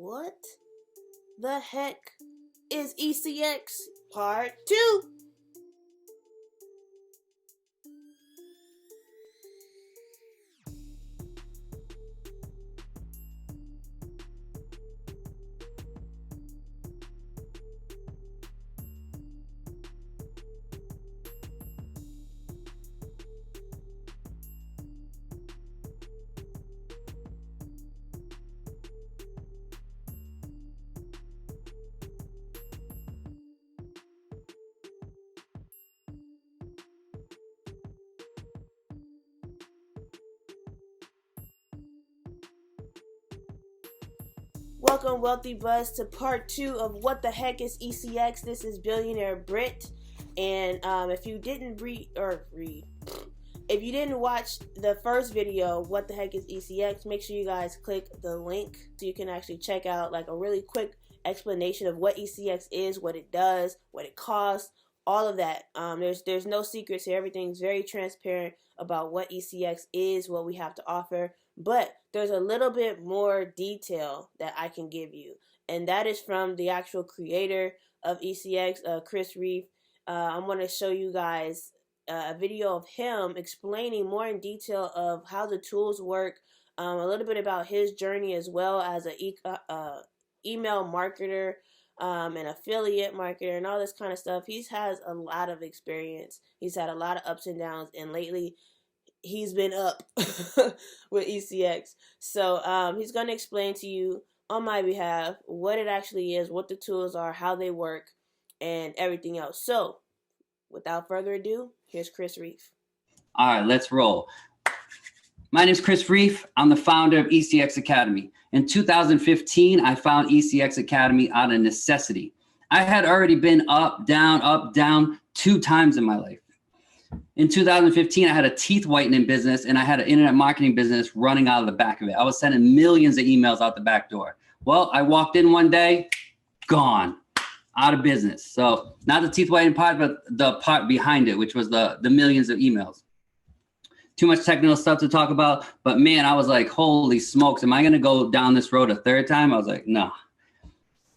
What the heck is ECX Part 2? Welcome, Wealthy Buzz, to part 2 of What the Heck is ECX. This is Billionaire.bryt, and if you didn't if you didn't watch the first video, What the Heck is ECX, make sure you guys click the link so you can actually check out like a really quick explanation of what ECX is, what it does, what it costs, all of that. There's no secrets here. Everything's very transparent about what ECX is, what we have to offer. But there's a little bit more detail that I can give you, and that is from the actual creator of ECX, Chris Reiff. I'm going to show you guys a video of him explaining more in detail of how the tools work, a little bit about his journey as well as an email marketer, an affiliate marketer, and all this kind of stuff. He has a lot of experience. He's had a lot of ups and downs, and lately he's been up with ECX. So he's going to explain to you on my behalf what it actually is, what the tools are, how they work, and everything else. So without further ado, here's Chris Reiff. All right, let's roll. My name is Chris Reiff. I'm the founder of Ecx Academy. In 2015, I found Ecx Academy out of necessity. I had already been up, down 2 times in my life. In 2015, I had a teeth whitening business and I had an internet marketing business running out of the back of it. I was sending millions of emails out the back door. Well, I walked in one day, gone, out of business. So not the teeth whitening part, but the part behind it, which was the millions of emails. Too much technical stuff to talk about. But man, I was like, holy smokes, am I going to go down this road a third time? I was like, no.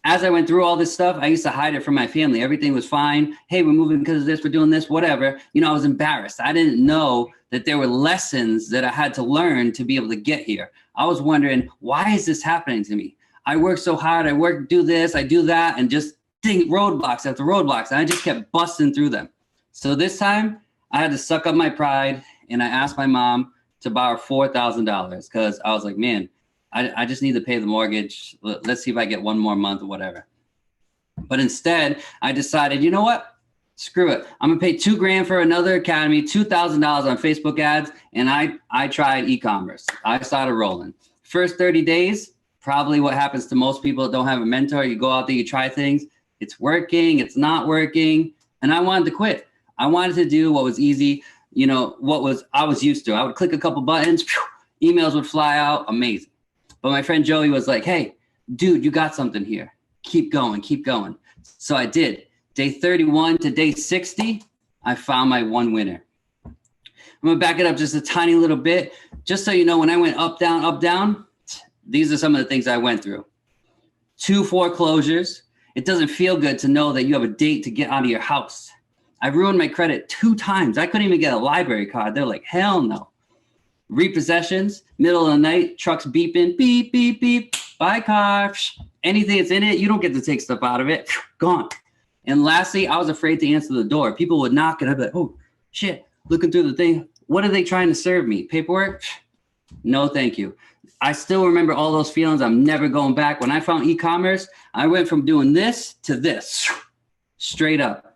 As I went through all this stuff, I used to hide it from my family. Everything was fine. Hey, we're moving because of this. We're doing this, whatever. You know, I was embarrassed. I didn't know that there were lessons that I had to learn to be able to get here. I was wondering, why is this happening to me? I work so hard. I do this, I do that, and just roadblocks after roadblocks. And I just kept busting through them. So this time I had to suck up my pride and I asked my mom to borrow $4,000 because I was like, man, I just need to pay the mortgage. Let's see if I get one more month or whatever. But instead, I decided, you know what? Screw it. I'm gonna pay $2,000 for another academy, $2,000 on Facebook ads, and I tried e-commerce. I started rolling. First 30 days, probably what happens to most people that don't have a mentor. You go out there, you try things. It's working, it's not working, and I wanted to quit. I wanted to do what was easy, you know, I was used to. I would click a couple buttons, emails would fly out, amazing. But my friend Joey was like, hey, dude, you got something here. Keep going, keep going. So I did. Day 31 to day 60, I found my one winner. I'm gonna back it up just a tiny little bit. Just so you know, when I went up, down, these are some of the things I went through. 2 foreclosures. It doesn't feel good to know that you have a date to get out of your house. I ruined my credit 2 times. I couldn't even get a library card. They're like, hell no. Repossessions, middle of the night, trucks beeping, beep, beep, beep, buy car, anything that's in it, you don't get to take stuff out of it, gone. And lastly, I was afraid to answer the door. People would knock and I'd be like, oh shit, looking through the thing. What are they trying to serve me? Paperwork? No, thank you. I still remember all those feelings. I'm never going back. When I found e-commerce, I went from doing this to this, straight up.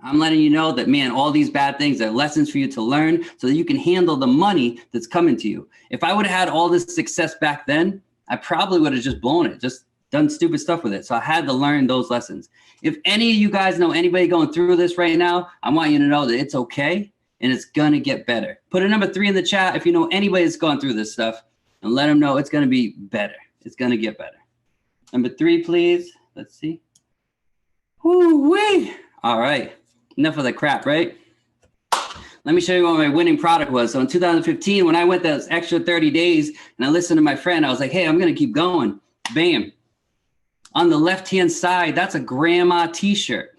I'm letting you know that, man, all these bad things are lessons for you to learn so that you can handle the money that's coming to you. If I would have had all this success back then, I probably would have just blown it, just done stupid stuff with it. So I had to learn those lessons. If any of you guys know anybody going through this right now, I want you to know that it's okay and it's going to get better. Put a number 3 in the chat if you know anybody that's gone through this stuff and let them know it's going to be better. It's going to get better. Number 3, please. Let's see. Woo-wee. All right. Enough of the crap, right? Let me show you what my winning product was. So in 2015, when I went those extra 30 days and I listened to my friend, I was like, hey, I'm going to keep going. Bam. On the left-hand side, that's a grandma t-shirt.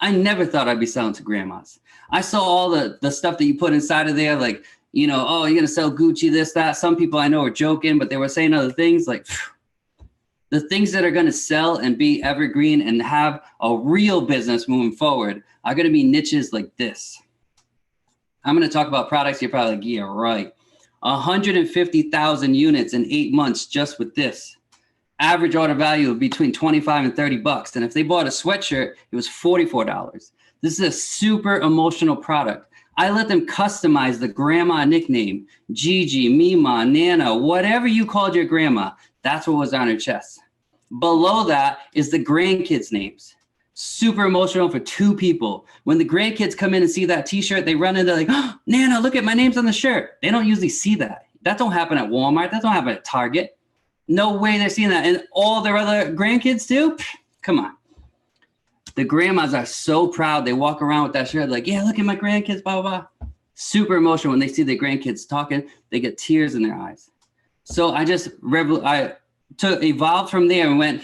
I never thought I'd be selling to grandmas. I saw all the stuff that you put inside of there, like, you know, oh, you're going to sell Gucci, this, that. Some people I know are joking, but they were saying other things like the things that are going to sell and be evergreen and have a real business moving forward are going to be niches like this. I'm going to talk about products. You're probably like, yeah, right. 150,000 units in 8 months just with this. Average order value of between 25 and 30 bucks. And if they bought a sweatshirt, it was $44. This is a super emotional product. I let them customize the grandma nickname, Gigi, Mima, Nana, whatever you called your grandma. That's what was on her chest. Below that is the grandkids' names. Super emotional for 2 people. When the grandkids come in and see that t-shirt, they run in, they're like, oh, Nana, look at my name's on the shirt. They don't usually see that. That don't happen at Walmart. That don't happen at Target. No way they're seeing that. And all their other grandkids do? Come on. The grandmas are so proud. They walk around with that shirt like, yeah, look at my grandkids, blah, blah, blah. Super emotional when they see their grandkids talking. They get tears in their eyes. So I evolved from there and went,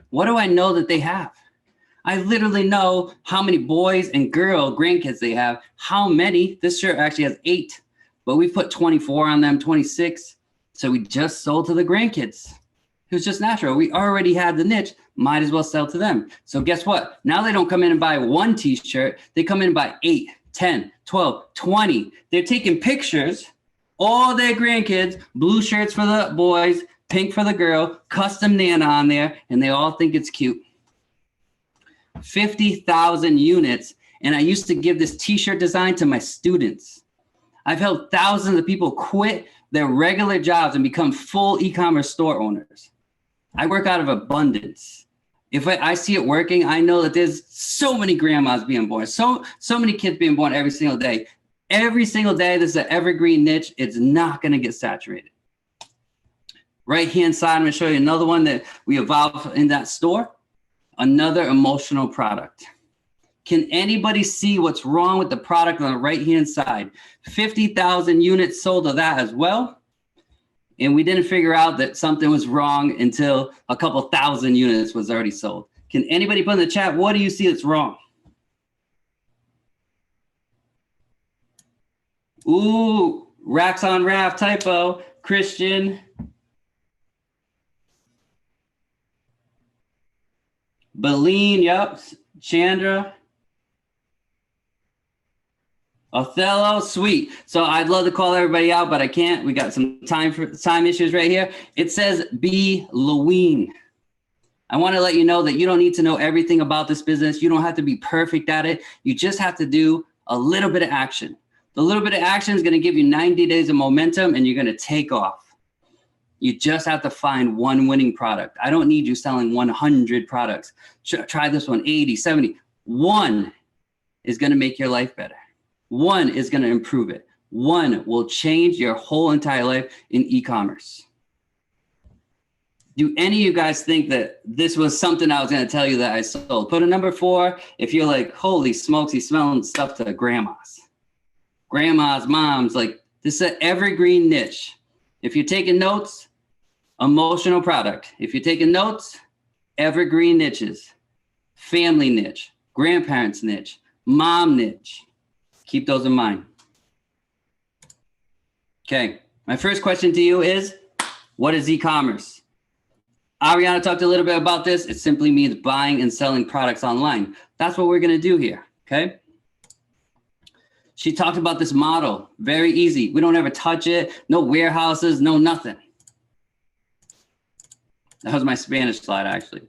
what do I know that they have? I literally know how many boys and girl grandkids they have. How many? This shirt actually has 8, but we put 24 on them, 26. So we just sold to the grandkids. It was just natural. We already had the niche, might as well sell to them. So guess what? Now they don't come in and buy 1 t-shirt. They come in and buy 8, 10, 12, 20. They're taking pictures, all their grandkids, blue shirts for the boys, pink for the girl, custom Nana on there, and they all think it's cute. 50,000 units. And I used to give this t-shirt design to my students. I've helped thousands of people quit their regular jobs and become full e-commerce store owners. I work out of abundance. If I see it working, I know that there's so many grandmas being born, so many kids being born every single day. Every single day, this is an evergreen niche. It's not going to get saturated. Right-hand side, I'm going to show you another one that we evolved in that store. Another emotional product. Can anybody see what's wrong with the product on the right-hand side? 50,000 units sold of that as well. And we didn't figure out that something was wrong until a couple thousand units was already sold. Can anybody put in the chat, what do you see that's wrong? Ooh, Racks on Raft, typo, Christian. Baleen, yep, Chandra. Othello, sweet. So I'd love to call everybody out, but I can't. We got some time issues right here. It says be Louine. I want to let you know that you don't need to know everything about this business. You don't have to be perfect at it. You just have to do a little bit of action. The little bit of action is going to give you 90 days of momentum and you're going to take off. You just have to find one winning product. I don't need you selling 100 products. Try this one, 80, 70. One is going to make your life better. One is going to improve it. One will change your whole entire life in e-commerce. Do any of you guys think that this was something I was going to tell you that I sold? Put a number 4 if you're like, holy smokes, he's smelling stuff to grandmas. Grandmas, moms, like this is an evergreen niche. If you're taking notes, emotional product. If you're taking notes, evergreen niches. Family niche, grandparents niche, mom niche. Keep those in mind. Okay, my first question to you is, what is e-commerce? Ariana talked a little bit about this. It simply means buying and selling products online. That's what we're gonna do here, okay? She talked about this model, very easy. We don't ever touch it, no warehouses, no nothing. That was my Spanish slide, actually.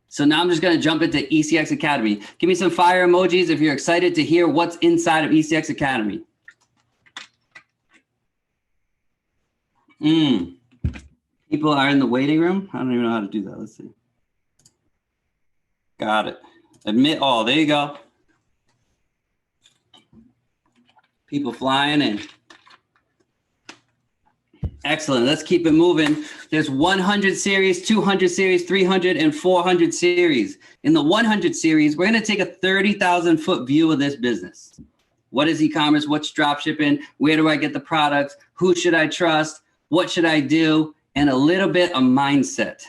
So now I'm just gonna jump into Ecx Academy. Give me some fire emojis if you're excited to hear what's inside of Ecx Academy. People are in the waiting room. I don't even know how to do that. Let's see. Got it. Admit all. There you go. People flying in. Excellent. Let's keep it moving. There's 100 series, 200 series, 300, and 400 series. In the 100 series, we're going to take a 30,000 foot view of this business. What is e-commerce? What's drop shipping? Where do I get the products? Who should I trust? What should I do? and a little bit of mindset.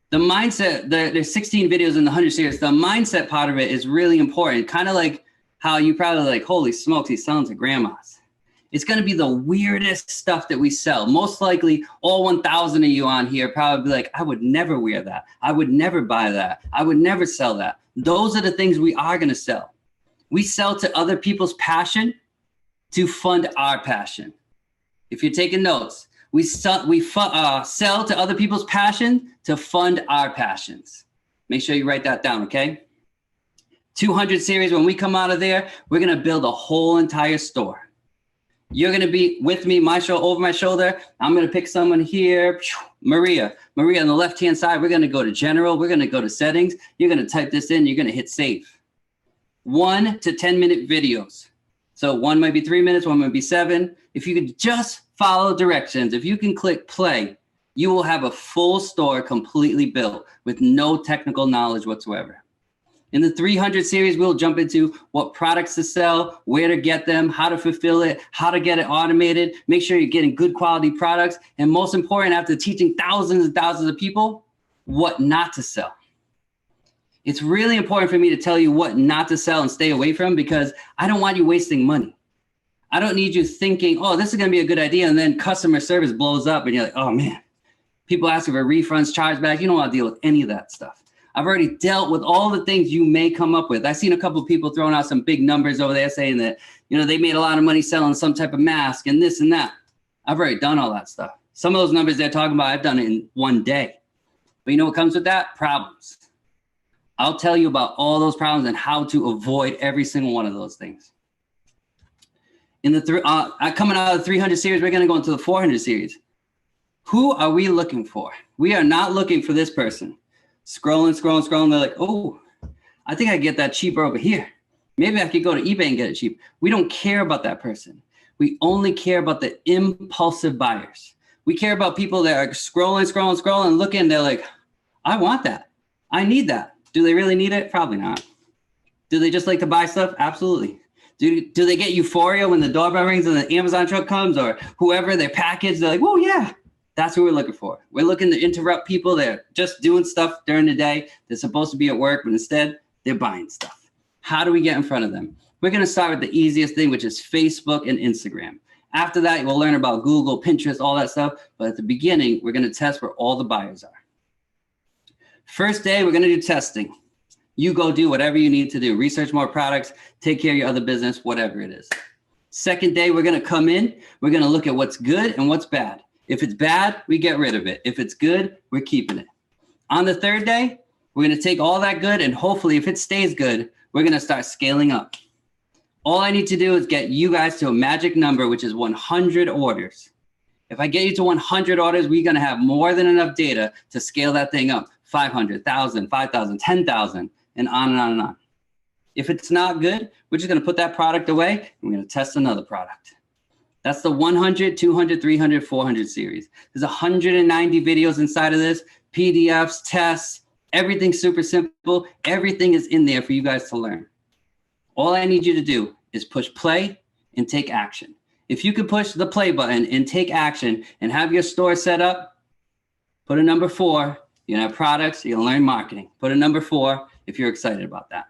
The mindset, there's 16 videos in the 100 series. The mindset part of it is really important. Kind of like how you probably like, holy smokes, he's selling to grandmas. It's going to be the weirdest stuff that we sell. Most likely all 1,000 of you on here probably be like, I would never wear that. I would never buy that. I would never sell that. Those are the things we are going to sell. We sell to other people's passion to fund our passion. If you're taking notes, we sell to other people's passion to fund our passions. Make sure you write that down, okay? 200 series, when we come out of there, we're gonna build a whole entire store. You're gonna be with me, over my shoulder. I'm gonna pick someone here, Maria on the left-hand side. We're gonna go to general, we're gonna go to settings. You're gonna type this in, you're gonna hit save. 1 to 10 minute videos. So one might be 3 minutes, one might be 7. If you could just follow directions, if you can click play, you will have a full store completely built with no technical knowledge whatsoever. In the 300 series, we'll jump into what products to sell, where to get them, how to fulfill it, how to get it automated, make sure you're getting good quality products, and most important, after teaching thousands and thousands of people, what not to sell. It's really important for me to tell you what not to sell and stay away from, because I don't want you wasting money. I don't need you thinking, oh, this is gonna be a good idea, and then customer service blows up and you're like, oh man, people asking for refunds, chargebacks. You don't wanna deal with any of that stuff. I've already dealt with all the things you may come up with. I've seen a couple of people throwing out some big numbers over there saying that, they made a lot of money selling some type of mask and this and that. I've already done all that stuff. Some of those numbers they're talking about, I've done it in one day. But you know what comes with that? Problems. I'll tell you about all those problems and how to avoid every single one of those things. In the coming out of the 300 series, we're going to go into the 400 series. Who are we looking for? We are not looking for this person. Scrolling. They're like, oh, I think I get that cheaper over here. Maybe I could go to eBay and get it cheap. We don't care about that person. We only care about the impulsive buyers. We care about people that are scrolling, looking. They're like, I want that. I need that. Do they really need it? Probably not. Do they just like to buy stuff? Absolutely. Do they get euphoria when the doorbell rings and the Amazon truck comes, or whoever their package? They're like, whoa, yeah. That's what we're looking for. We're looking to interrupt people that are just doing stuff during the day. They're supposed to be at work, but instead they're buying stuff. How do we get in front of them? We're going to start with the easiest thing, which is Facebook and Instagram. After that, we'll learn about Google, Pinterest, all that stuff. But at the beginning, we're going to test where all the buyers are. First day, we're going to do testing. You go do whatever you need to do. Research more products, take care of your other business, whatever it is. Second day, we're going to come in. We're going to look at what's good and what's bad. If it's bad, we get rid of it. If it's good, we're keeping it. On the third day, we're going to take all that good, and hopefully if it stays good, we're going to start scaling up. All I need to do is get you guys to a magic number, which is 100 orders. If I get you to 100 orders, we're going to have more than enough data to scale that thing up. 500, 1,000, 5,000, 10,000, and on and on and on. If it's not good, we're just going to put that product away, and we're going to test another product. That's the 100, 200, 300, 400 series. There's 190 videos inside of this, PDFs, tests, everything's super simple. Everything is in there for you guys to learn. All I need you to do is push play and take action. If you could push the play button and take action and have your store set up, put a number 4. You're gonna have products, you're gonna learn marketing. Put a number 4 if you're excited about that.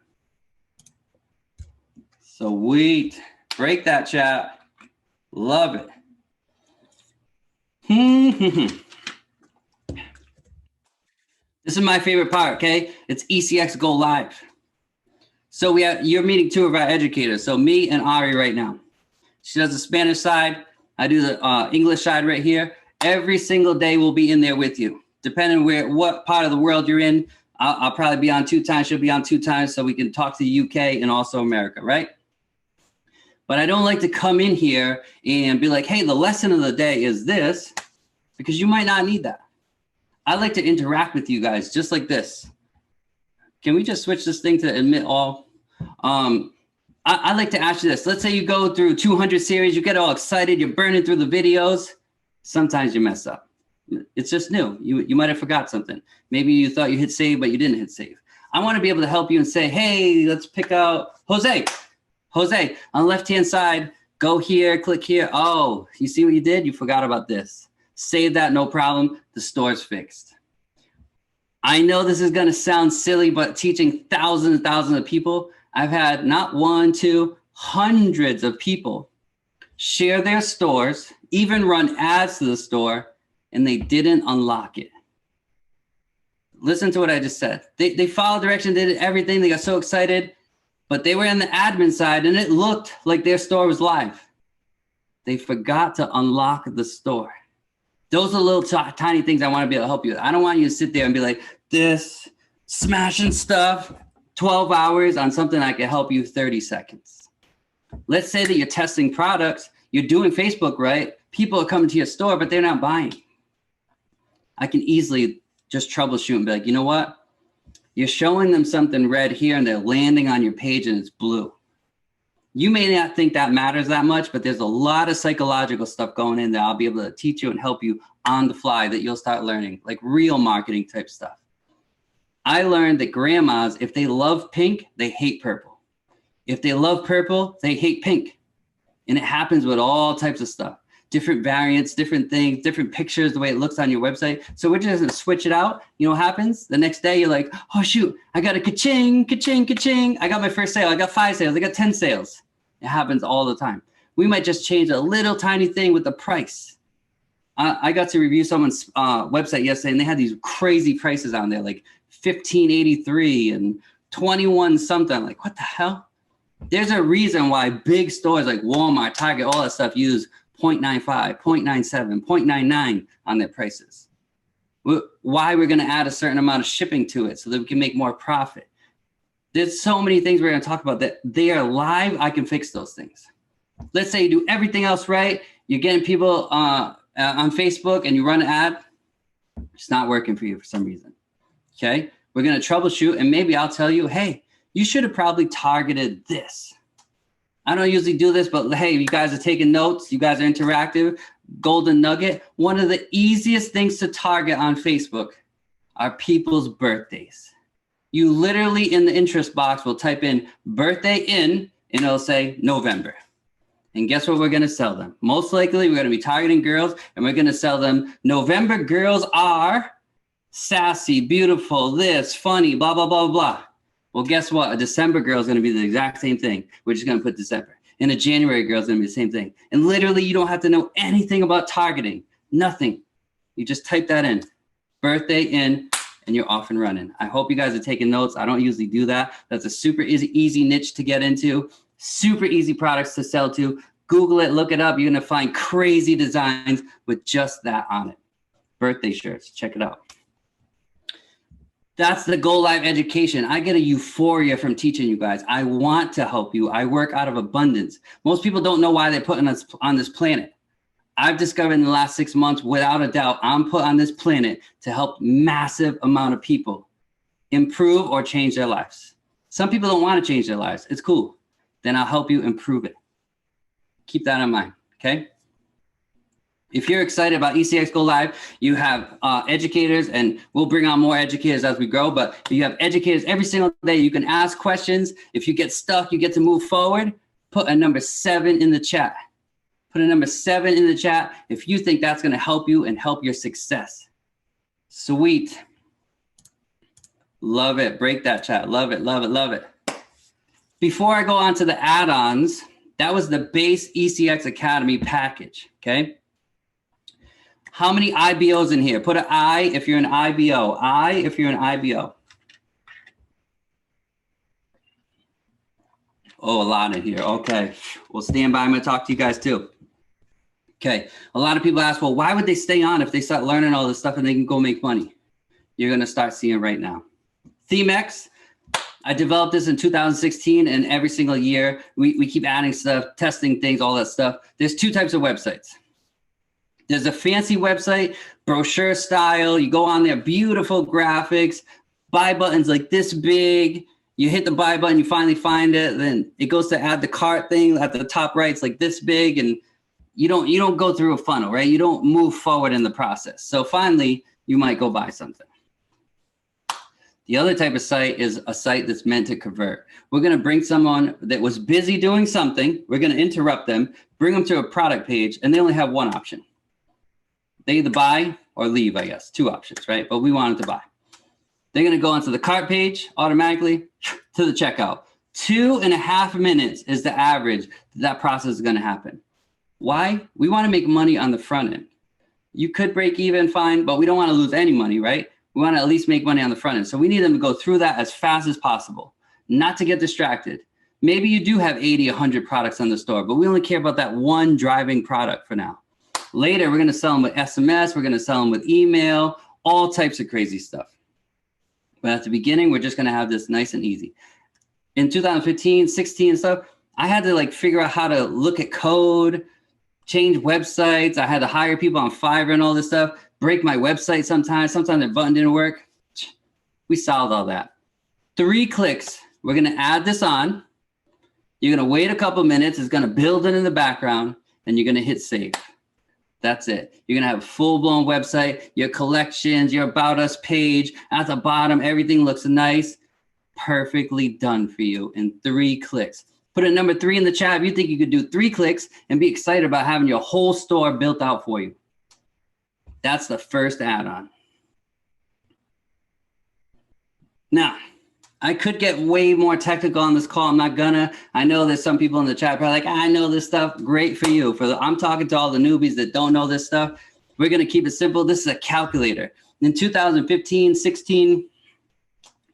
Sweet. Break that, chat. Love it. This is my favorite part, okay? It's ECX Go Live. So you're meeting 2 of our educators. So me and Ari right now. She does the Spanish side. I do the English side right here. Every single day we'll be in there with you. Depending what part of the world you're in, I'll probably be on 2 times. She'll be on 2 times, so we can talk to the UK and also America, right? But I don't like to come in here and be like, hey, the lesson of the day is this, because you might not need that. I like to interact with you guys just like this. Can we just switch this thing to admit all? I like to ask you this. Let's say you go through 200 series, you get all excited, you're burning through the videos. Sometimes you mess up. It's just new. You might have forgot something. Maybe you thought you hit save, but you didn't hit save. I want to be able to help you and say, hey, let's pick out Jose. Jose, on the left-hand side, go here, click here. Oh, you see what you did? You forgot about this. Save that, no problem. The store's fixed. I know this is going to sound silly, but teaching thousands and thousands of people, I've had not one, two, hundreds of people share their stores, even run ads to the store, and they didn't unlock it. Listen to what I just said. They followed direction, they did everything. They got so excited, but they were on the admin side and it looked like their store was live. They forgot to unlock the store. Those are little tiny things I want to be able to help you with. I don't want you to sit there and be like, this smashing stuff, 12 hours on something I can help you 30 seconds. Let's say that you're testing products, you're doing Facebook, right? People are coming to your store, but they're not buying. I can easily just troubleshoot and be like, you know what? You're showing them something red here and they're landing on your page and it's blue. You may not think that matters that much, but there's a lot of psychological stuff going in that I'll be able to teach you and help you on the fly that you'll start learning, like real marketing type stuff. I learned that grandmas, if they love pink, they hate purple. If they love purple, they hate pink. And it happens with all types of stuff. Different variants, different things, different pictures, the way it looks on your website. So we're just gonna switch it out. You know what happens? The next day you're like, oh shoot, I got a ka-ching, ka-ching, ka-ching. I got my first sale, I got 5 sales, I got 10 sales. It happens all the time. We might just change a little tiny thing with the price. I got to review someone's website yesterday and they had these crazy prices on there, like $15.83 and 21 something. I'm like, what the hell? There's a reason why big stores like Walmart, Target, all that stuff use 0.95, 0.97, 0.99 on their prices. Why we're gonna add a certain amount of shipping to it so that we can make more profit. There's so many things we're gonna talk about that they are live, I can fix those things. Let's say you do everything else right, you're getting people on Facebook and you run an ad, it's not working for you for some reason, okay? We're gonna troubleshoot and maybe I'll tell you, hey, you should have probably targeted this. I don't usually do this, but hey, you guys are taking notes, you guys are interactive, golden nugget. One of the easiest things to target on Facebook are people's birthdays. You literally in the interest box will type in birthday in and it'll say November. And guess what we're gonna sell them? Most likely we're gonna be targeting girls and we're gonna sell them November girls are sassy, beautiful, this, funny, blah, blah, blah, blah. Well, guess what? A December girl is going to be the exact same thing. We're just going to put December. And a January girl is going to be the same thing. And literally, you don't have to know anything about targeting. Nothing. You just type that in. Birthday in, and you're off and running. I hope you guys are taking notes. I don't usually do that. That's a super easy niche to get into. Super easy products to sell to. Google it, look it up. You're going to find crazy designs with just that on it. Birthday shirts. Check it out. That's the Go Live education. I get a euphoria from teaching you guys. I want to help you. I work out of abundance. Most people don't know why they're putting us on this planet. I've discovered in the last 6 months, without a doubt, I'm put on this planet to help massive amount of people improve or change their lives. Some people don't want to change their lives. It's cool. Then I'll help you improve it. Keep that in mind, okay? If you're excited about ECX Go Live, you have educators, and we'll bring on more educators as we grow, but you have educators every single day. You can ask questions. If you get stuck, you get to move forward. Put a number 7 in the chat. Put a number 7 in the chat if you think that's gonna help you and help your success. Sweet. Love it, break that chat. Love it, love it, love it. Before I go on to the add-ons, that was the base Ecx Academy package, okay? How many IBOs in here? Put an I if you're an IBO. I if you're an IBO. Oh, a lot in here. Okay. Well, stand by. I'm going to talk to you guys too. Okay. A lot of people ask, well, why would they stay on if they start learning all this stuff and they can go make money? You're going to start seeing right now. Themex. I developed this in 2016, and every single year we keep adding stuff, testing things, all that stuff. There's 2 types of websites. There's a fancy website, brochure style. You go on there, beautiful graphics, buy buttons like this big. You hit the buy button, you finally find it. Then it goes to add the cart thing at the top right. It's like this big, and you don't go through a funnel, right? You don't move forward in the process. So finally, you might go buy something. The other type of site is a site that's meant to convert. We're going to bring someone that was busy doing something. We're going to interrupt them, bring them to a product page, and they only have one option. They either buy or leave, I guess. 2 options, right? But we wanted to buy. They're going to go onto the cart page automatically to the checkout. 2.5 minutes is the average that process is going to happen. Why? We want to make money on the front end. You could break even, fine, but we don't want to lose any money, right? We want to at least make money on the front end. So we need them to go through that as fast as possible, not to get distracted. Maybe you do have 80, 100 products on the store, but we only care about that one driving product for now. Later, we're going to sell them with SMS. We're going to sell them with email, all types of crazy stuff. But at the beginning, we're just going to have this nice and easy. In 2015, 16 and stuff, I had to figure out how to look at code, change websites. I had to hire people on Fiverr and all this stuff, break my website sometimes. Sometimes the button didn't work. We solved all that. 3 clicks. We're going to add this on. You're going to wait a couple minutes. It's going to build it in the background, and you're going to hit save. That's it. You're going to have a full-blown website, your collections, your About Us page. At the bottom, everything looks nice. Perfectly done for you in 3 clicks. Put a number 3 in the chat if you think you could do 3 clicks and be excited about having your whole store built out for you. That's the first add-on. Now, I could get way more technical on this call. I'm not gonna. I know there's some people in the chat probably like, I know this stuff. Great for you. I'm talking to all the newbies that don't know this stuff. We're gonna keep it simple. This is a calculator. In 2015, 16,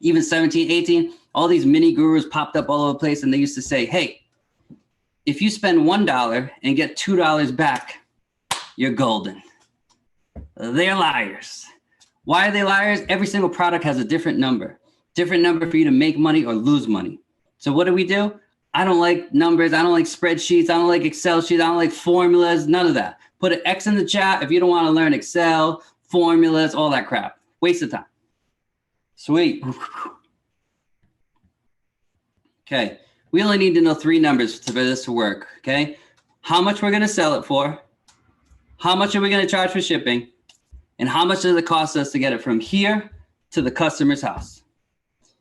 even 17, 18, all these mini gurus popped up all over the place, and they used to say, hey, if you spend $1 and get $2 back, you're golden. They're liars. Why are they liars? Every single product has a different number for you to make money or lose money. So what do? I don't like numbers. I don't like spreadsheets. I don't like Excel sheets. I don't like formulas, none of that. Put an X in the chat if you don't want to learn Excel, formulas, all that crap. Waste of time. Sweet. Okay, we only need to know 3 numbers for this to work, okay? How much we're gonna sell it for, how much are we gonna charge for shipping, and how much does it cost us to get it from here to the customer's house.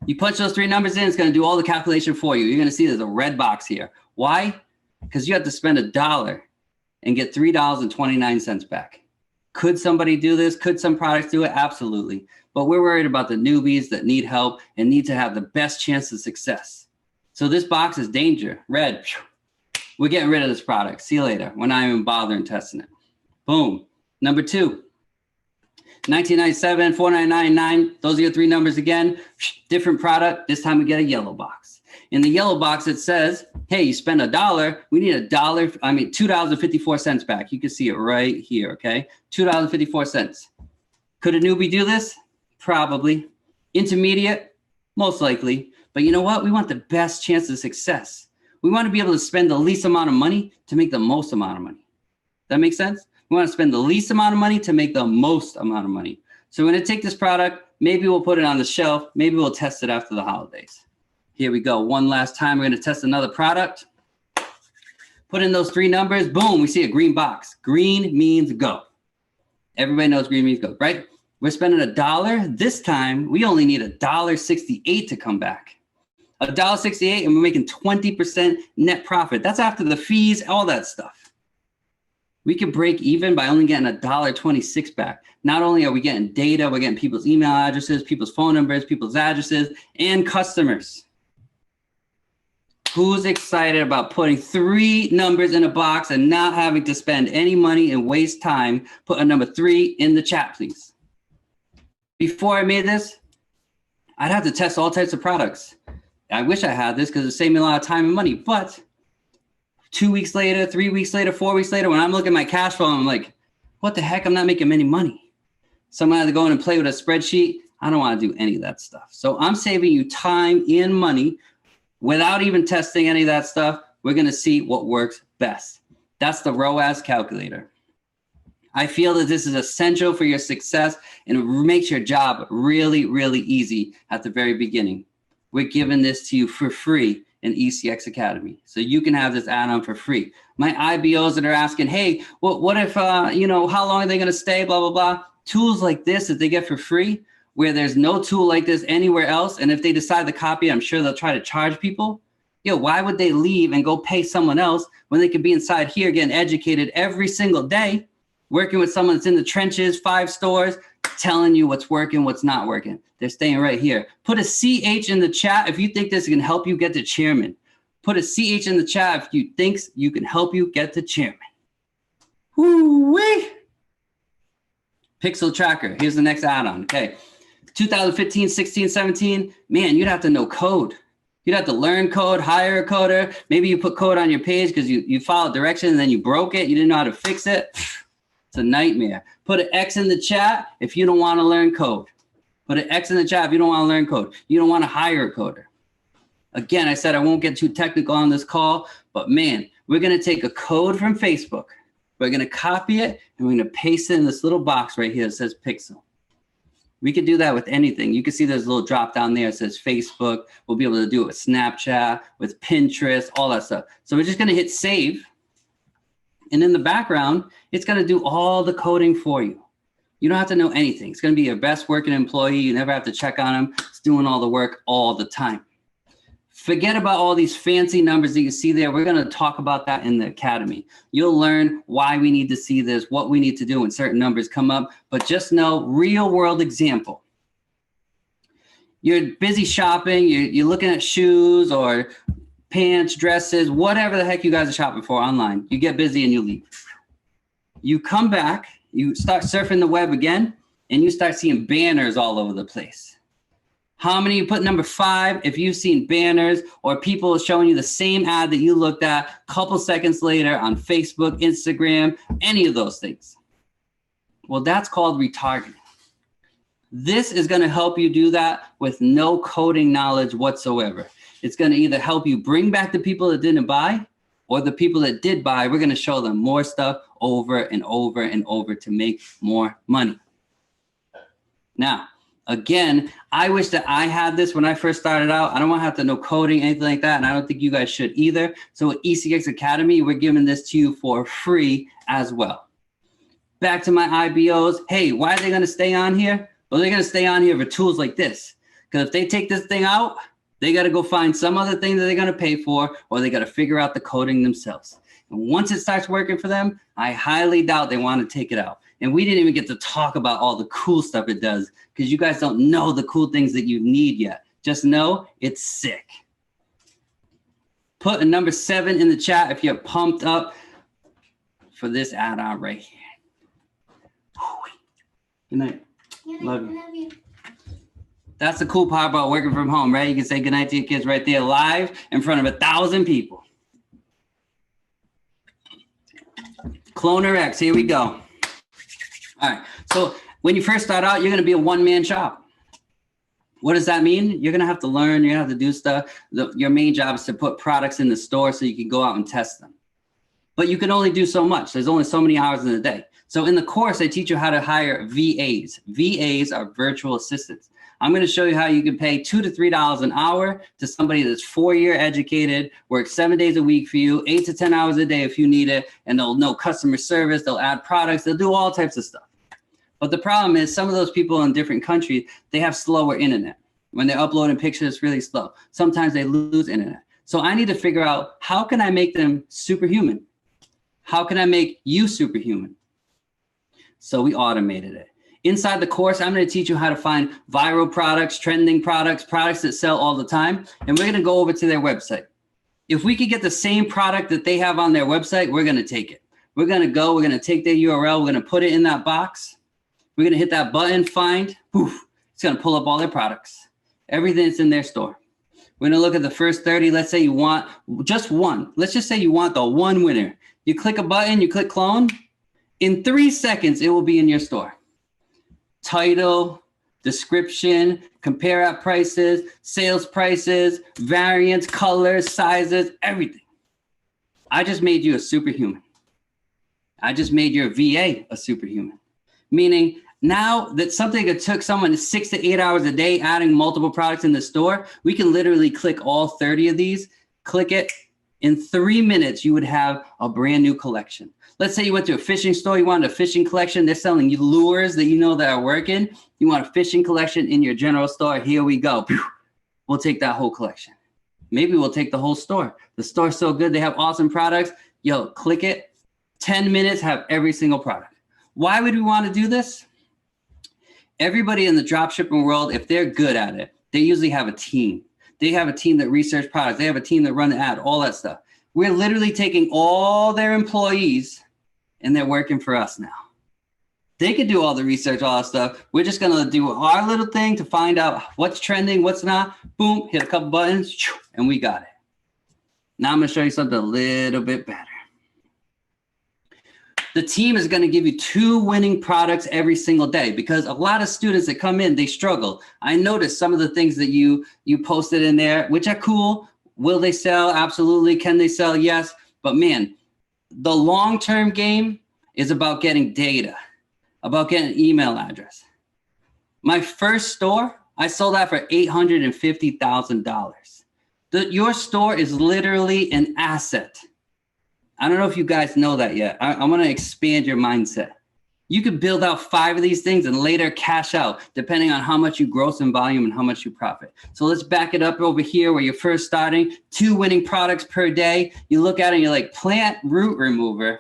You punch those 3 numbers in, it's gonna do all the calculation for you. You're gonna see there's a red box here. Why? Because you have to spend $1 and get $3.29 back. Could somebody do this? Could some products do it? Absolutely. But we're worried about the newbies that need help and need to have the best chance of success. So this box is danger, red. We're getting rid of this product. See you later. We're not even bothering testing it. Boom. Number 2, $19.97, $4.99. Those are your 3 numbers again. Different product. This time we get a yellow box. In the yellow box, it says, hey, you spend $1. We need $2.54 back. You can see it right here, okay? $2.54. Could a newbie do this? Probably. Intermediate? Most likely. But you know what? We want the best chance of success. We want to be able to spend the least amount of money to make the most amount of money. That makes sense? We want to spend the least amount of money to make the most amount of money. So we're going to take this product. Maybe we'll put it on the shelf. Maybe we'll test it after the holidays. Here we go. One last time. We're going to test another product. Put in those 3 numbers. Boom. We see a green box. Green means go. Everybody knows green means go, right? We're spending $1. This time, we only need $1.68 to come back. $1.68, and we're making 20% net profit. That's after the fees, all that stuff. We can break even by only getting $1.26 back. Not only are we getting data, we're getting people's email addresses, people's phone numbers, people's addresses, and customers. Who's excited about putting 3 numbers in a box and not having to spend any money and waste time? Put a number 3 in the chat, please. Before I made this, I'd have to test all types of products. I wish I had this because it saved me a lot of time and money. But 2 weeks later, 3 weeks later, 4 weeks later, when I'm looking at my cash flow, I'm like, what the heck? I'm not making any money. So I'm going to have to go in and play with a spreadsheet. I don't want to do any of that stuff. So I'm saving you time and money without even testing any of that stuff. We're going to see what works best. That's the ROAS calculator. I feel that this is essential for your success and it makes your job really, really easy at the very beginning. We're giving this to you for free in Ecx Academy. So you can have this add-on for free. My IBOs that are asking, hey, what if, how long are they going to stay, blah, blah, blah. Tools like this that they get for free, where there's no tool like this anywhere else. And if they decide to copy, I'm sure they'll try to charge people. Why would they leave and go pay someone else when they could be inside here getting educated every single day working with someone that's in the trenches, 5 stores, telling you what's working, what's not working. They're staying right here. Put a CH in the chat if you think this can help you get to chairman. Put a CH in the chat if you think you can help you get to chairman. Woo-wee. Pixel tracker. Here's the next add-on. Okay. 2015, 16, 17. Man, you'd have to know code. You'd have to learn code, hire a coder. Maybe you put code on your page because you followed directions and then you broke it. You didn't know how to fix it. It's a nightmare. Put an X in the chat if you don't want to learn code. Put an X in the chat if you don't want to learn code. You don't want to hire a coder. Again, I said I won't get too technical on this call, but man, we're going to take a code from Facebook. We're going to copy it and we're going to paste it in this little box right here that says Pixel. We could do that with anything. You can see there's a little drop down there that says Facebook. We'll be able to do it with Snapchat, with Pinterest, all that stuff. So we're just going to hit save. And in the background, it's going to do all the coding for you. You don't have to know anything. It's going to be your best working employee. You never have to check on them. It's doing all the work all the time. Forget about all these fancy numbers that you see there. We're going to talk about that in the academy. You'll learn why we need to see this, what we need to do when certain numbers come up. But just know, real world example. You're busy shopping. You're looking at shoes or pants, dresses, whatever the heck you guys are shopping for online. You get busy and you leave. You come back, you start surfing the web again, and you start seeing banners all over the place. How many you put number 5 if you've seen banners or people showing you the same ad that you looked at a couple seconds later on Facebook, Instagram, any of those things? Well, that's called retargeting. This is going to help you do that with no coding knowledge whatsoever. It's going to either help you bring back the people that didn't buy, or the people that did buy, we're going to show them more stuff over and over and over to make more money. Now, again, I wish that I had this when I first started out. I don't want to have to know coding, anything like that, and I don't think you guys should either. So at Ecx Academy, we're giving this to you for free as well. Back to my IBOs. Hey, why are they going to stay on here? Well, they're going to stay on here for tools like this. Because if they take this thing out, they got to go find some other thing that they're going to pay for, or they got to figure out the coding themselves. And once it starts working for them, I highly doubt they want to take it out. And we didn't even get to talk about all the cool stuff it does because you guys don't know the cool things that you need yet. Just know it's sick. Put a number 7 in the chat if you're pumped up for this add-on right here. Good night. Love you. That's the cool part about working from home, right? You can say goodnight to your kids right there live in front of 1,000 people. Cloner X, here we go. All right, so when you first start out, you're gonna be a one-man shop. What does that mean? You're gonna have to learn, you're gonna have to do stuff. Your main job is to put products in the store so you can go out and test them. But you can only do so much. There's only so many hours in the day. So in the course, I teach you how to hire VAs. VAs are virtual assistants. I'm going to show you how you can pay $2 to $3 an hour to somebody that's 4-year educated, works 7 days a week for you, 8 to 10 hours a day if you need it, and they'll know customer service, they'll add products, they'll do all types of stuff. But the problem is some of those people in different countries, they have slower internet. When they're uploading pictures, it's really slow. Sometimes they lose internet. So I need to figure out, how can I make them superhuman? How can I make you superhuman? So we automated it. Inside the course, I'm going to teach you how to find viral products, trending products, products that sell all the time. And we're going to go over to their website. If we could get the same product that they have on their website, we're going to take it. We're going to take their URL. We're going to put it in that box. We're going to hit that button, find. Poof, it's going to pull up all their products. Everything that's in their store. We're going to look at the first 30. Let's say you want just one. Let's just say you want the one winner. You click a button, you click clone. In 3 seconds, it will be in your store. Title, description, compare at prices, sales prices, variants, colors, sizes, everything. I just made you a superhuman. I just made your VA a superhuman. Meaning now that something that took someone 6 to 8 hours a day adding multiple products in the store, we can literally click all 30 of these, click it. In 3 minutes, you would have a brand new collection. Let's say you went to a fishing store, you wanted a fishing collection. They're selling you lures that you know that are working. You want a fishing collection in your general store. Here we go. We'll take that whole collection. Maybe we'll take the whole store. The store's so good. They have awesome products. Yo, click it. 10 minutes, have every single product. Why would we want to do this? Everybody in the dropshipping world, if they're good at it, they usually have a team. They have a team that research products. They have a team that run the ad, all that stuff. We're literally taking all their employees and they're working for us now. They could do all the research, all that stuff. We're just going to do our little thing to find out what's trending, what's not. Boom, hit a couple buttons, and we got it. Now I'm going to show you something a little bit better. The team is going to give you 2 winning products every single day because a lot of students that come in, they struggle. I noticed some of the things that you posted in there, which are cool. Will they sell? Absolutely. Can they sell? Yes. But man, the long-term game is about getting data, about getting an email address. My first store, I sold that for $850,000. Your store is literally an asset. I don't know if you guys know that yet. I want to expand your mindset. You could build out 5 of these things and later cash out, depending on how much you gross in volume and how much you profit. So let's back it up over here where you're first starting. 2 winning products per day. You look at it and you're like, plant root remover.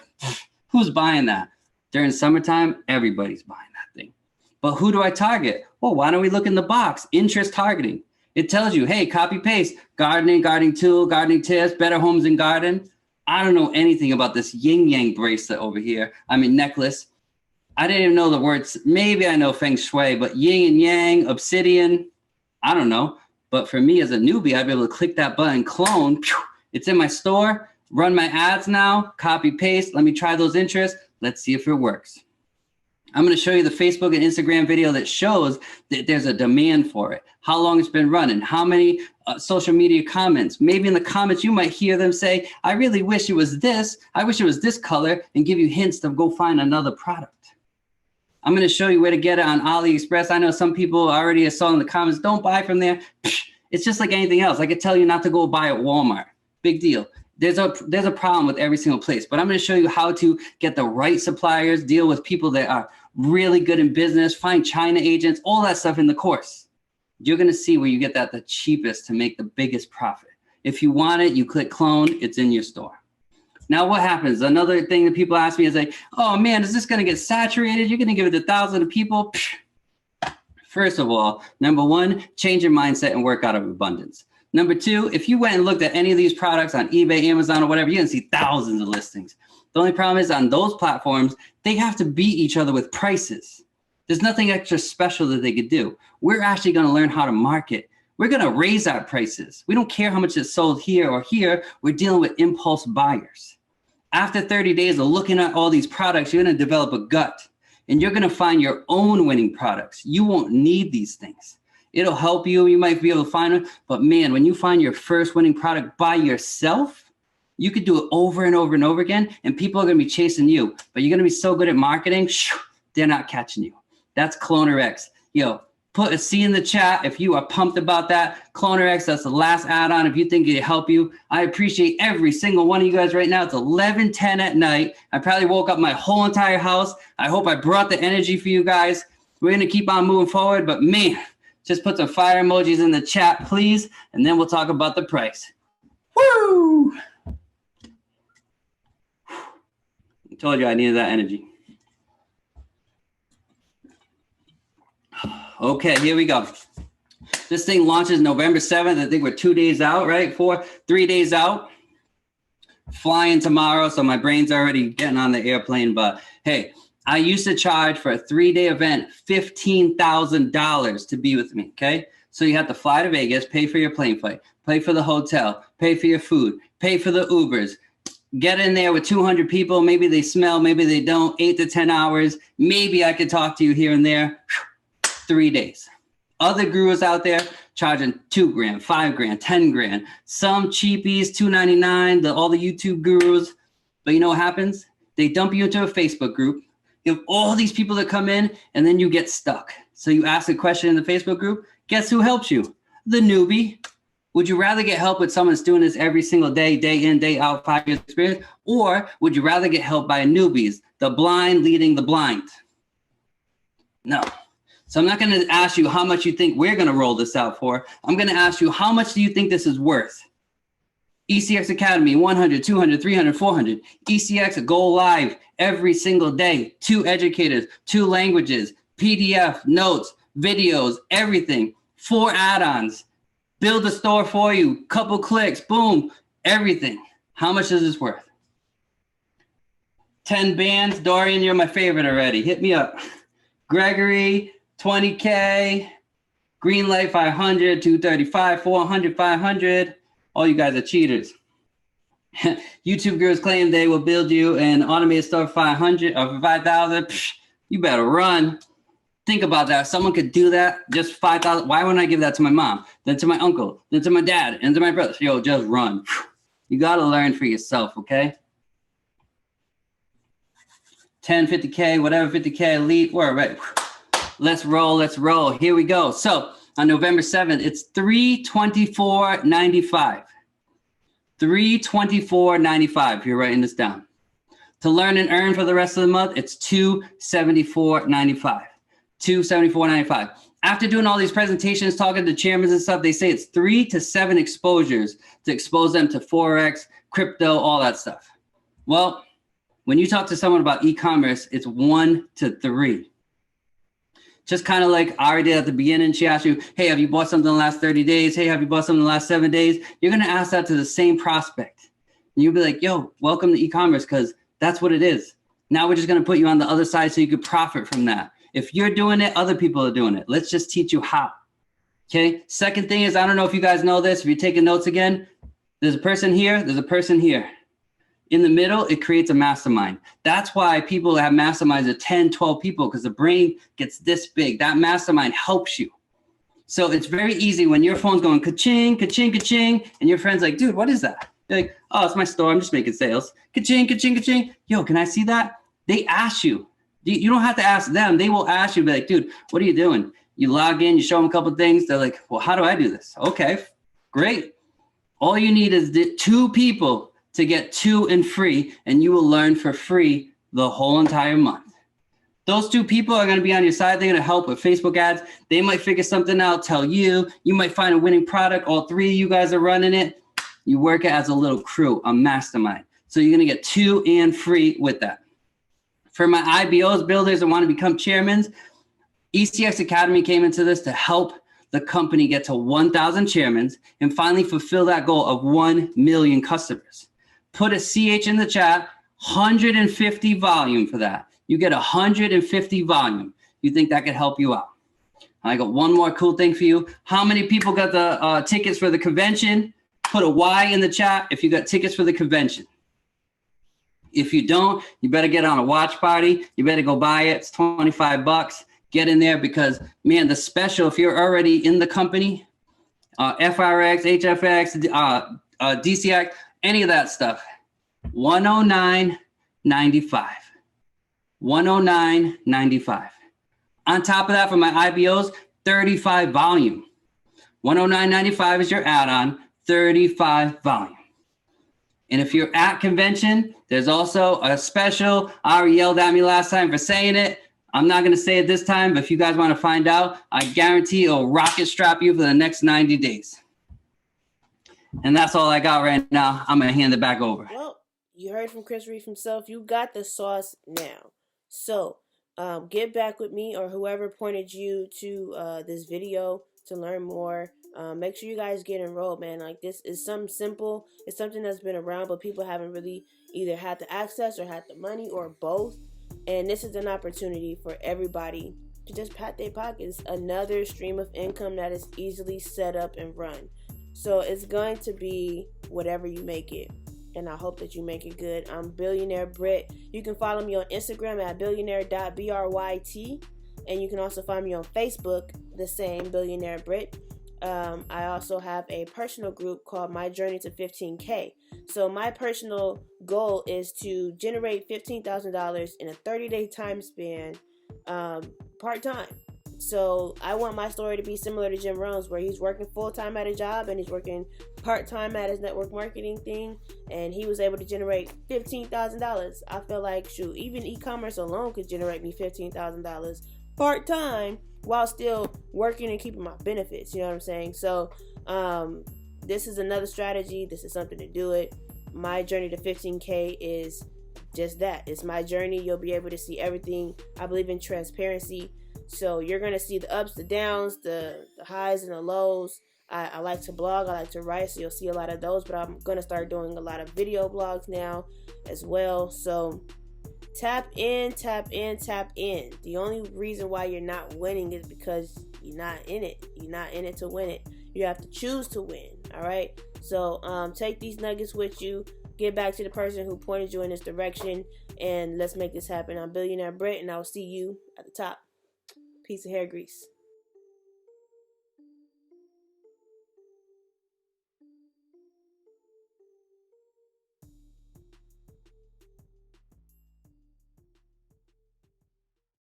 Who's buying that? During summertime, everybody's buying that thing. But who do I target? Well, why don't we look in the box? Interest targeting. It tells you, hey, copy paste, gardening, gardening tool, gardening tips, better homes and garden. I don't know anything about this yin yang bracelet over here. I mean, necklace. I didn't even know the words. Maybe I know feng shui, but yin and yang, obsidian, I don't know. But for me as a newbie, I'd be able to click that button, clone. It's in my store, run my ads now, copy paste. Let me try those interests. Let's see if it works. I'm going to show you the Facebook and Instagram video that shows that there's a demand for it, how long it's been running, how many social media comments. Maybe in the comments, you might hear them say, I really wish it was this. I wish it was this color, and give you hints to go find another product. I'm going to show you where to get it on AliExpress. I know some people already saw in the comments, don't buy from there. It's just like anything else. I could tell you not to go buy at Walmart. Big deal. There's a problem with every single place, but I'm going to show you how to get the right suppliers, deal with people that are really good in business, find China agents, all that stuff in the course. You're going to see where you get that the cheapest to make the biggest profit. If you want it, you click clone, it's in your store. Now what happens? Another thing that people ask me is like, oh man, is this going to get saturated? You're going to give it to thousands of people? First of all, number 1, change your mindset and work out of abundance. Number 2, if you went and looked at any of these products on eBay, Amazon, or whatever, you're going to see thousands of listings. The only problem is on those platforms, they have to beat each other with prices. There's nothing extra special that they could do. We're actually going to learn how to market. We're going to raise our prices. We don't care how much it's sold here or here. We're dealing with impulse buyers. After 30 days of looking at all these products, you're going to develop a gut and you're going to find your own winning products. You won't need these things. It'll help you. You might be able to find it. But man, when you find your first winning product by yourself, you could do it over and over and over again, and people are going to be chasing you. But you're going to be so good at marketing, they're not catching you. That's Cloner-X. Yo, put a C in the chat if you are pumped about that. Cloner-X, that's the last add-on if you think it'll help you. I appreciate every single one of you guys right now. It's 11:10 at night. I probably woke up my whole entire house. I hope I brought the energy for you guys. We're going to keep on moving forward, but man, just put some fire emojis in the chat, please, and then we'll talk about the price. Woo! I told you I needed that energy. Okay, here we go. This thing launches November 7th. I think we're 2 days out, right? 3 days out. Flying tomorrow, so my brain's already getting on the airplane. But hey, I used to charge for a 3-day event $15,000 to be with me, okay? So you have to fly to Vegas, pay for your plane flight, pay for the hotel, pay for your food, pay for the Ubers. Get in there with 200 people. Maybe they smell, maybe they don't. 8 to 10 hours. Maybe I could talk to you here and there. 3 days. Other gurus out there charging $2 grand, $5 grand, 10 grand. Some cheapies, $2.99. All the YouTube gurus. But you know what happens? They dump you into a Facebook group. You have all these people that come in, and then you get stuck. So you ask a question in the Facebook group. Guess who helps you? The newbie. Would you rather get help with someone that's doing this every single day, day in, day out, 5 years experience? Or would you rather get help by newbies, the blind leading the blind? No. So I'm not going to ask you how much you think we're going to roll this out for. I'm going to ask you, how much do you think this is worth? ECX Academy, 100, 200, 300, 400. ECX go live every single day. 2 educators, 2 languages, PDF, notes, videos, everything. 4 add-ons. Build a store for you. Couple clicks, boom, everything. How much is this worth? 10 bands. Dorian, you're my favorite already. Hit me up. Gregory, 20K. Greenlight, 500, 235, 400, 500. All you guys are cheaters. YouTube girls claim they will build you an automated store for 500 or for 5,000. You better run. Think about that. If someone could do that, just 5,000. Why wouldn't I give that to my mom, then to my uncle, then to my dad, and to my brother? Yo, just run. You got to learn for yourself, okay? 10, 50K, whatever, 50K, elite, we're ready. Let's roll, let's roll. Here we go. So on November 7th, it's $324.95. $324.95, if you're writing this down. To learn and earn for the rest of the month, it's $274.95. $274.95. After doing all these presentations, talking to chairmen and stuff, they say it's 3 to 7 exposures to expose them to Forex, crypto, all that stuff. Well, when you talk to someone about e-commerce, it's 1 to 3. Just kind of like Ari did at the beginning. She asked you, hey, have you bought something in the last 30 days? Hey, have you bought something in the last 7 days? You're going to ask that to the same prospect. And you'll be like, yo, welcome to e-commerce, because that's what it is. Now we're just going to put you on the other side so you could profit from that. If you're doing it, other people are doing it. Let's just teach you how. Okay. Second thing is, I don't know if you guys know this. If you're taking notes again, there's a person here. There's a person here. In the middle, it creates a mastermind. That's why people have masterminds of 10, 12 people, because the brain gets this big. That mastermind helps you. So it's very easy when your phone's going ka-ching, ka-ching, ka-ching, and your friend's like, dude, what is that? You're like, oh, it's my store. I'm just making sales. Ka-ching, ka-ching, ka-ching. Yo, can I see that? They ask you. You don't have to ask them. They will ask you, be like, dude, what are you doing? You log in, you show them a couple of things. They're like, well, how do I do this? Okay, great. All you need is 2 people to get 2 and free, and you will learn for free the whole entire month. Those 2 people are going to be on your side. They're going to help with Facebook ads. They might figure something out, tell you. You might find a winning product. All 3 of you guys are running it. You work it as a little crew, a mastermind. So you're going to get 2 and free with that. For my IBOs builders that want to become chairmen, ECX Academy came into this to help the company get to 1,000 chairmen and finally fulfill that goal of 1 million customers. Put a CH in the chat, 150 volume for that. You get 150 volume. You think that could help you out? I got one more cool thing for you. How many people got the tickets for the convention? Put a Y in the chat if you got tickets for the convention. If you don't, you better get on a watch party. You better go buy it. It's $25. Get in there because, man, the special, if you're already in the company, FRX, HFX, DCX, any of that stuff, $109.95. $109.95. On top of that, for my IBOs, 35 volume. $109.95 is your add-on, 35 volume. And if you're at convention, there's also a special. Ari yelled at me last time for saying it. I'm not going to say it this time, but if you guys want to find out, I guarantee it'll rocket strap you for the next 90 days. And that's all I got right now. I'm going to hand it back over. Well, you heard from Chris Reiff himself. You got the sauce now. So get back with me or whoever pointed you to this video to learn more. Make sure you guys get enrolled, man. Like, this is something simple. It's something that's been around, but people haven't really either had the access or had the money or both. And this is an opportunity for everybody to just pat their pockets. Another stream of income that is easily set up and run. So it's going to be whatever you make it. And I hope that you make it good. I'm Billionaire.bryt. You can follow me on Instagram at billionaire.bryt. And you can also find me on Facebook, the same, Billionaire.bryt. I also have a personal group called My Journey to 15K. So my personal goal is to generate $15,000 in a 30-day time span, part-time. So I want my story to be similar to Jim Rohn's, where he's working full-time at a job and he's working part-time at his network marketing thing, and he was able to generate $15,000. I feel like, shoot, even e-commerce alone could generate me $15,000 part-time while still working and keeping my benefits. You know what I'm saying? So this is another strategy. This is something to do it. My journey to 15K is just that. It's my journey. You'll be able to see everything. I believe in transparency. So you're going to see the ups, the downs, the highs and the lows. I like to blog. I like to write. So you'll see a lot of those. But I'm going to start doing a lot of video blogs now as well. So tap in, tap in, tap in. The only reason why you're not winning is because you're not in it. You're not in it to win it. You have to choose to win. All right. So take these nuggets with you. Get back to the person who pointed you in this direction. And let's make this happen. I'm Billionaire Bryt, and I'll see you at the top. Piece of hair grease.